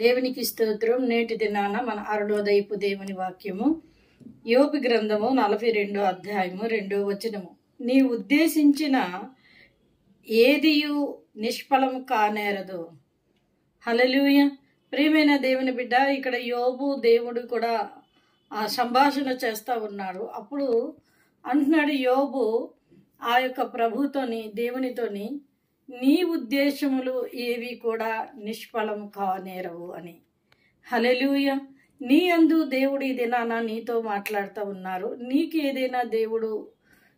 దేవునికి స్తోత్రం. నేటి దినాన మన అరుణోదయపు దేవుని వాక్యము యోబు గ్రంథము 42వ అధ్యాయము 2వ వచనము. నీ ఉద్దేశించిన ఏదియు నిష్ఫలము కానేరదు. హల్లెలూయా. ప్రియమైన దేవుని బిడ్డ, ఇక్కడ యోబు దేవుడు కూడా సంభాషణ చేస్తూ ఉన్నాడు. అప్పుడు అంటున్నాడు యోబు ఆ యొక్క ప్రభుతోని, దేవునితోని, నీ ఉద్దేశములు ఏవి కూడా నిష్ఫలము కానేరవు అని. హల్లెలూయా. నీ అందు దేవుడు ఈ దినాన నీతో మాట్లాడుతూ ఉన్నారు. నీకేదైనా దేవుడు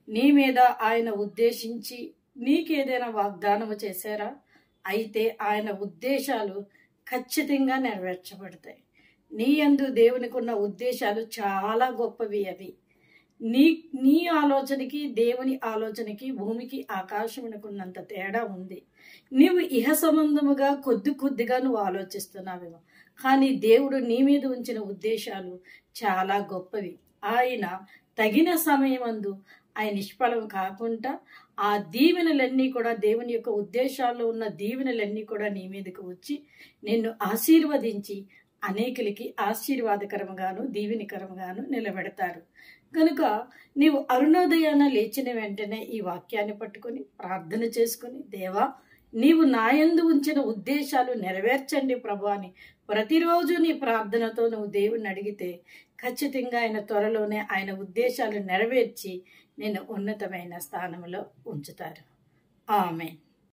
నీ మీద ఆయన ఉద్దేశించి నీకేదైనా వాగ్దానము చేశారా? అయితే ఆయన ఉద్దేశాలు ఖచ్చితంగా నెరవేర్చబడతాయి. నీ యందు దేవునికి ఉన్న ఉద్దేశాలు చాలా గొప్పవి. అవి నీ ఆలోచనకి, దేవుని ఆలోచనకి, భూమికి ఆకాశమునకున్నంత తేడా ఉంది. నీవు ఇహ సంబంధముగా కొద్దిగా నువ్వు ఆలోచిస్తున్నావేమో, కానీ దేవుడు నీ మీద ఉంచిన ఉద్దేశాలు చాలా గొప్పవి. ఆయన తగిన సమయమందు ఆయన నిష్ఫలం కాకుండా ఆ దీవెనలన్నీ కూడా, దేవుని యొక్క ఉద్దేశాల్లో ఉన్న దీవెనలన్నీ కూడా నీ మీదకు వచ్చి నిన్ను ఆశీర్వదించి అనేకులకి ఆశీర్వాదకరంగాను దీవెనకరంగాను నిలబెడతారు. కనుక నీవు అరుణోదయాన లేచిన వెంటనే ఈ వాక్యాన్ని పట్టుకొని ప్రార్థన చేసుకుని, దేవా నీవు నాయందు ఉంచిన ఉద్దేశాలు నెరవేర్చండి ప్రభు అని ప్రతిరోజు నీ ప్రార్థనతో నువ్వు దేవుణ్ణి అడిగితే ఖచ్చితంగా ఆయన త్వరలోనే ఆయన ఉద్దేశాలు నెరవేర్చి నిన్ను ఉన్నతమైన స్థానంలో ఉంచుతారు. ఆమేన్.